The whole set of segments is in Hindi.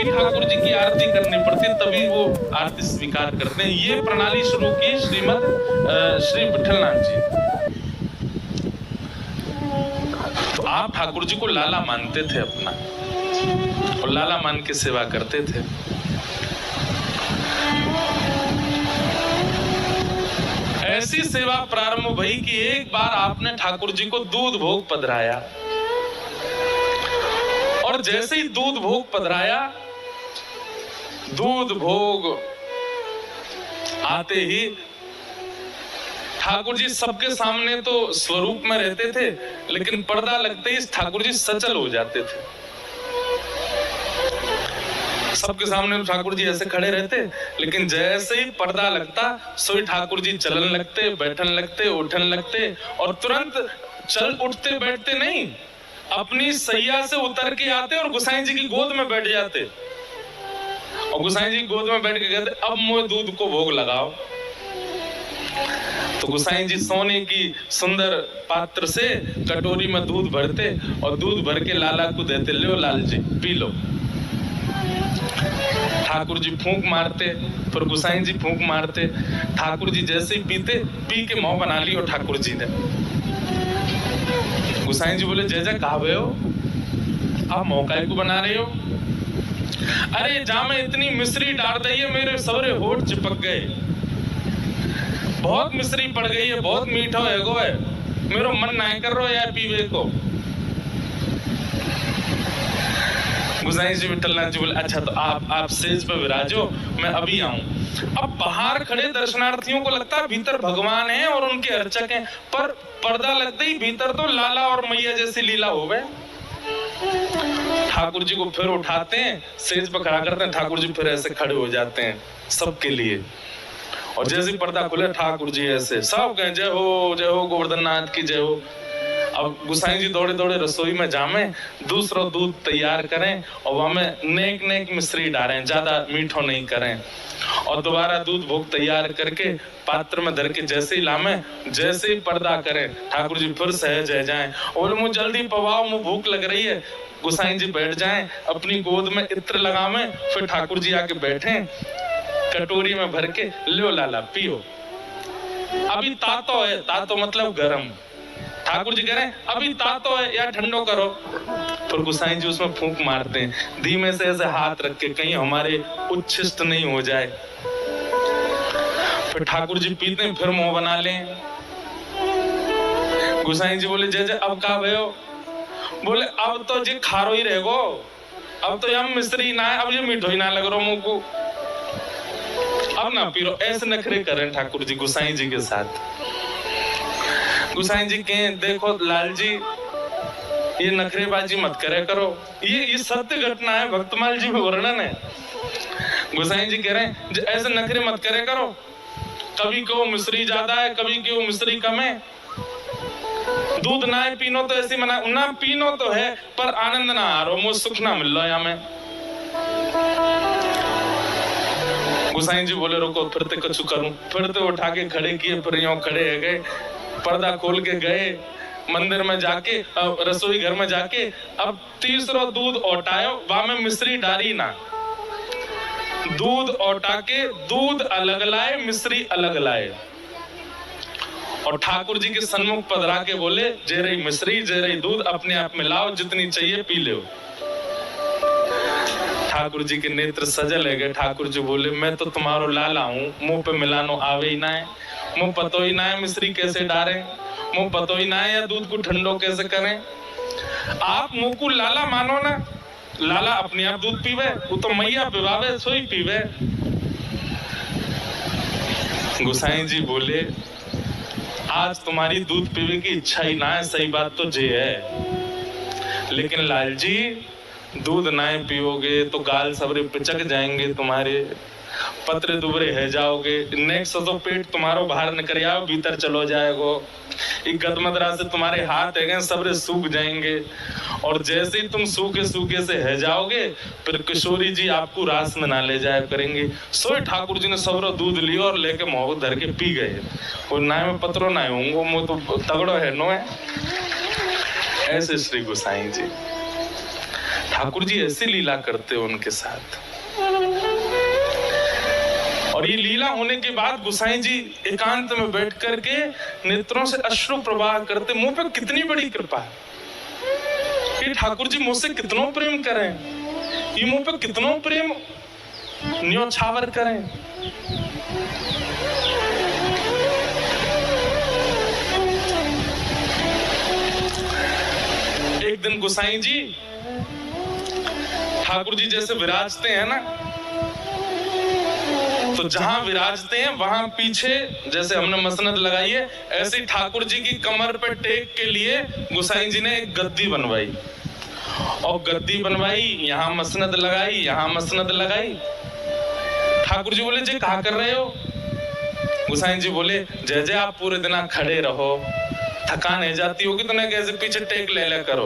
भी ठाकुर जी की आरती करनी पड़ती है, तभी वो आरती स्वीकार करते हैं। ये प्रणाली शुरू की श्री विठलनाथ जी। तो आप ठाकुर जी को लाला मानते थे अपना, और लाला मान के सेवा करते थे। ऐसी सेवा प्रारंभ भई कि एक बार आपने ठाकुर जी को दूध भोग पधराया, और जैसे ही दूध भोग पधराया, दूध भोग आते ही ठाकुर जी सबके सामने तो स्वरूप में रहते थे, लेकिन पर्दा लगते ही ठाकुर जी सचल हो जाते थे। सबके सामने ठाकुर जी ऐसे खड़े रहते, लेकिन जैसे ही पर्दा लगता सोई ठाकुर जी चलन लगते, बैठन लगते, उठन लगते, और तुरंत चल उठते बैठते नहीं, अपनी सैया से उतर के आते और गोसाई जी की गोद में बैठ जाते, और गोसाई जी गोद में बैठ के कहते अब मुझे दूध को भोग लगाओ। तो गोसाई जी सोने की सुंदर पात्र से कटोरी में दूध भरते, और दूध भर के लाला को देते, लो Lal G P low. Thakur ji फूंक मारते, फिर गोसाई जी फूंक मारते। ठाकुर जी जैसे ही पीते, पी के मुंह बना लियो ठाकुर जी ने। गोसाई जी बोले जय जय कहावे हो, आप मौका को बना रहे हो? अरे जा में इतनी मिश्री डाल दी है, मेरे सबरे होठ चिपक गए, बहुत मिश्री पड़ गई है, बहुत मीठा है, मेरा मन नहीं कर रहा यार पीवे को। गोसाई जी विठलनाथ जी बोले अच्छा तो आप सेज पे विराजो, मैं अभी आऊं। अब बाहर खड़े दर्शनार्थियों को लगता है भीतर भगवान है और उनके अर्चक हैं, पर पर्दा लगते ही भीतर तो लाला और मैया जैसी लीला हो गए। ठाकुर जी को फिर उठाते हैं, सेज पर खड़ा करते हैं, ठाकुर जी फिर ऐसे खड़े हो जाते हैं सबके लिए, और जैसे पर्दा खुले ठाकुर जी ऐसे सब कहें जय हो गोवर्धन नाथ की जय हो। अब गोसाई जी दौड़े दौड़े रसोई में जामे, दूसरा दूध तैयार करें, और वहां में नेक नेक मिश्री डालें, ज्यादा मीठो नहीं करें, और दोबारा दूध भोग तैयार करके पात्र में धर के जैसे ही लामे, जैसे ही पर्दा करें, ठाकुर जी फिर सहज रह जाएं, और मुझे जल्दी पवाओ, मुझे भूख लग रही है। गोसाई जी बैठ जाएं, अपनी गोद में इत्र लगावे, फिर ठाकुर जी आके बैठे, कटोरी में भर के लो लाला पियो। अभी तातो है, तातो मतलब गरम। ठाकुर जी कह रहे हैं अभी तातो है या ठंडो करो, फिर गोसाई जी उसमें फूंक मारते हैं धीमे से ऐसे हाथ रख के, कहीं हमारे उच्छिष्ट नहीं हो जाए। फिर ठाकुर जी पीते हैं, फिर मुंह बना लें। गोसाई जी बोले जय जय अब का भयो? बोले अब तो जी खारो ही रहेगो, अब तो यह मिश्री ना है, अब ये मीठो ही ना लग रहा मुंह को, अब ना पी लो। ऐसे नखरे करें ठाकुर जी गोसाई जी के साथ। गोसाई जी कहे देखो लाल जी ये नखरेबाजी मत करे करो, ये सत्य घटना है, भक्तमाल जी में वर्णन है। गोसाई जी कह रहे हैं ऐसे नखरे मत करे करो, कभी क्यों मिश्री ज्यादा है, कभी क्यों मिश्री कम है, दूध ना है पीनो तो ऐसी मना ना, पीनो तो है पर आनंद ना आ रहा, मुझे सुख ना मिल रहा यहाँ में। गोसाई जी बोले रुको फिर ते कुछ करूं, फिर तो उठा के खड़े किए, फिर यूं खड़े है गए, पर्दा खोल के गए मंदिर में जाके, रसोई घर में जाके, अब तीसरा दूध ओटायो, वहां में मिश्री डाली ना, दूध ओटा के दूध अलग लाए, मिश्री अलग लाए, और ठाकुर जी के सन्मुख पधरा के बोले जे रही मिश्री जे रही दूध अपने आप में लाओ, जितनी चाहिए पी लो। ठाकुर जी के नेत्र सजल है गए। ठाकुर जी बोले मैं तो तुम्हारो लाला हूँ, मुंह पे मिलानो आवे ही ना है, मुंह पतो ही ना है मिश्री कैसे डालें, मुंह पतो ही ना है या दूध को ठंडो कैसे करें। आप मुंह को लाला मानो ना, लाला अपने आप दूध पीवे, वो तो मैया पिवावे सोई पीवे। गोसाई जी बोले आज तुम्हारी दूध पीने की इच्छा ही ना है, सही बात तो जे है, लेकिन लाल जी दूध ना पियोगे तो गाल सबरे पिचक जाएंगे तुम्हारे, पत्र दुबरे है जाओगे, नेक्स्ट तो पेट तुम्हारो बाहर निकल आओ भीतर चलो जाएगो, एक गदमदरा से तुम्हारे हाथ है सबरे सूख जाएंगे, और जैसे ही तुम सूखे सूखे से है जाओगे फिर किशोरी जी आपको रास में ना ले जाया करेंगे। सोए ठाकुर जी ने सबरो दूध लियो और लेके मोह धर के पी गए, और ना में पत्रो ना होंगे, मुँह तो तगड़ो है नो है। ऐसे श्री गोसाई जी ठाकुर जी ऐसी लीला करते उनके साथ। और ये लीला होने के बाद गोसाई जी एकांत में बैठ करके नेत्रों से अश्रु प्रवाह करते, मुंह पे कितनी बड़ी कृपा है, ये ठाकुर जी मुझसे कितनों प्रेम करें, ये मुंह पे कितनों प्रेम न्योछावर करें। एक दिन गोसाई जी ठाकुर जी जैसे विराजते हैं ना, तो जहां विराजते हैं वहां पीछे जैसे हमने मसनद लगाई है, ऐसे ही ठाकुर जी की कमर पे टेक के लिए गोसाई जी ने एक गद्दी बनवाई, और गद्दी बनवाई, यहाँ मसनद लगाई, यहाँ मसनद लगाई। ठाकुर जी बोले जी क्या कर रहे हो? गोसाई जी बोले जय जय आप पूरे दिन खड़े रहो, थकान है जाती होगी तो ना कैसे पीछे टेक ले ले करो,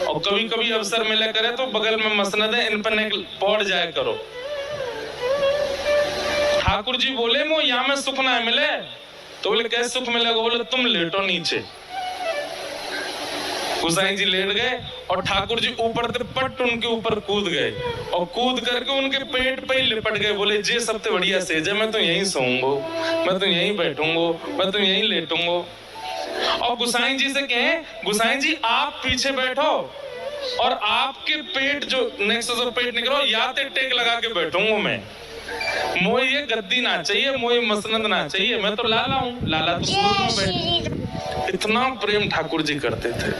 और कभी कभी अवसर मिले करे तो बगल में मसनद है, इन पर पौड़ जाए करो। ठाकुर जी बोले मो यहाँ में सुख ना मिले, तो बोले कैसे सुख मिलेगा? बोले तुम लेटो नीचे। गोसाई जी लेट गए और ठाकुर जी ऊपर से पट उनके ऊपर कूद गए, और कूद करके उनके पेट पे ही लिपट गए। बोले जे सबसे बढ़िया सेज है, मैं तो यहीं सोऊंगो, मैं तो यहीं बैठूंगो, मैं तो यहीं लेटूंगो। और गोसाई जी से कहें गोसाई जी आप पीछे बैठो और आपके पेट जो नेक्स्ट जो पेट निकलो या ते टेक लगा के बैठूंगा मैं, मोए ये गद्दी ना चाहिए, मोए मसनद ना चाहिए, मैं तो लाला हूँ, लाला तो कूद में बैठ। इतना प्रेम ठाकुर जी करते थे।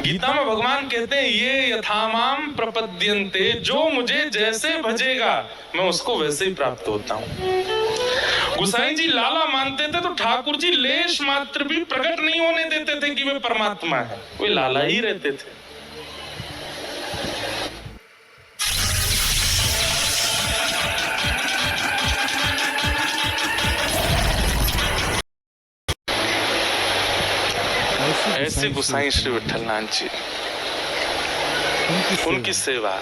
गीता में भगवान कहते हैं ये यथामाम प्रपद्यन्ते, जो मुझे जैसे भजेगा मैं उसको वैसे ही प्राप्त होता हूँ। गोसाई जी लाला मानते थे तो ठाकुर जी लेश मात्र भी प्रकट नहीं होने देते थे कि वे परमात्मा है, वे लाला ही रहते थे। ऐसे गोसाई श्री विठल नाथ जी, उनकी सेवा।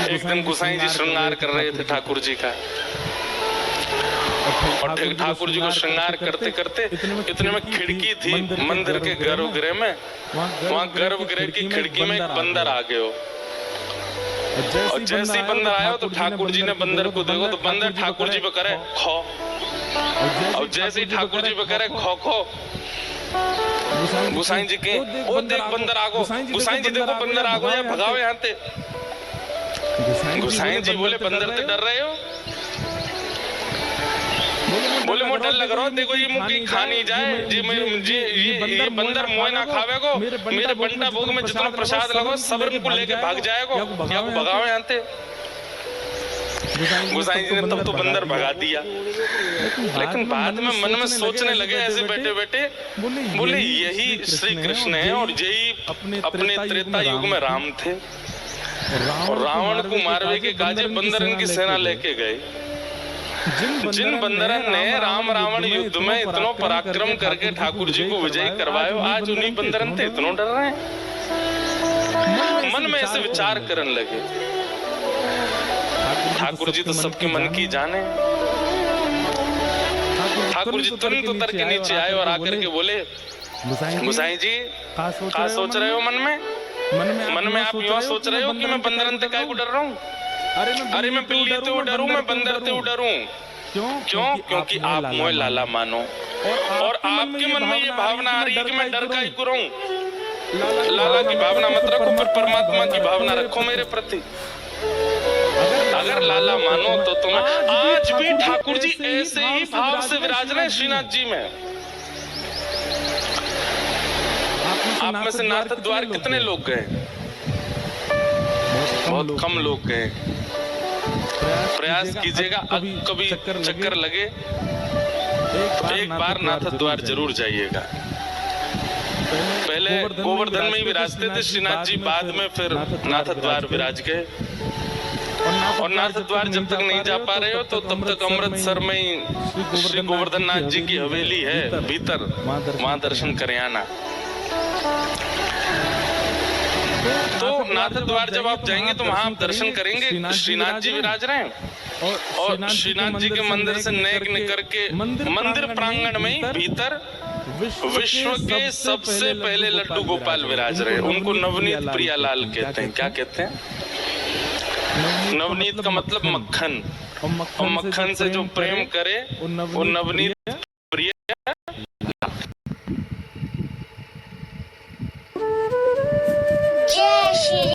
एक दिन गोसाई जी श्रृंगार कर रहे थे ठाकुर जी का, और ठाकुर जी को श्रृंगार करते करते इतने में खिड़की थी मंदिर के गर्भगृह में, वहां गर्भगृह की खिड़की में एक बंदर आ गए हो, और जैसे ही बंदर आया तो ठाकुर जी ने बंदर को देखो तो बंदर ठाकुर जी पे करे खो, और जैसे ही ठाकुर जी पे करे खो खो, गोसाई जी के ओ देख बंदर आगो, गोसाई जी देखो बंदर आगो या भगाओ यहाँ ते। गोसाई जी बोले बंदर ते डर रहे हो? बोले मो डर लग रहा हो, देखो ये मुंह कहीं खा नहीं जाए, ये बंदर मोए ना खावे को, मेरे बंटा भोग में जितना प्रसाद लगो सब इनको लेके भाग जाएगो, या को भगाओ यहाँ ते। गोसाई जी ने तब तो बंदर भगा दिया, लेकिन बाद में मन में सोचने लगे ऐसे बैठे बैठे, बोले यही श्री कृष्ण है और यही अपने त्रेता युग में राम थे, और रावण को मारवे के काजे बंदर इनकी सेना लेके गए। जिन बंदरन ने राम रावण युद्ध में इतना पराक्रम करके ठाकुर जी को विजयी करवायो, आज उन्हीं बंदरन थे इतना डर रहे हैं। मन में ऐसे विचार करने लगे। ठाकुर जी तो सबके मन की जाने। ठाकुर जी तुरंत उतर के नीचे आए और आकर के बोले गोसाई जी क्या सोच रहे हो मन में? मन में आप यूँ सोच रहे हो कि मैं बंदरन से काय को डर रहा हूँ? अरे मैं बिल्ली से डरूं, मैं बंदर से डरूं। क्यों? क्योंकि आप मोए लाला मानो, और आपके मन में ये भावना आ रही है कि मैं डर का ही रहूं। लाला की भावना मत रखो, पर परमात्मा की भावना रखो मेरे प्रति। अगर लाला मानो तो तुम आज भी ठाकुर जी ऐसे ही भाव से विराज रहे श्रीनाथ जी में। आप में से नाथ द्वार कितने लोग गए? बहुत कम लोग गए। प्रयास कीजिएगा, कभी चक्कर लगे तो एक बार नाथ द्वार जरूर जाइएगा। पहले गोवर्धन में ही विराजते थे श्रीनाथ जी, बाद में फिर नाथ द्वार विराज गए। और नाथ द्वार जब तक नहीं जा पा रहे हो तो तब तक अमृतसर में ही श्री गोवर्धन नाथ जी की हवेली है भीतर, वहां दर्शन करें आना। तो नाथ द्वार जब आप जाएंगे तो वहां आप दर्शन करेंगे, श्रीनाथ जी विराज रहे हैं, और श्रीनाथ जी के मंदिर से नेक निकल के मंदिर प्रांगण में ही भीतर विश्व के सबसे पहले लड्डू गोपाल विराज रहे, उनको नवनीत प्रियालाल कहते हैं। क्या कहते हैं? नवनीत का मतलब मक्खन, और मक्खन से जो प्रेम करे वो नवनीत प्रिय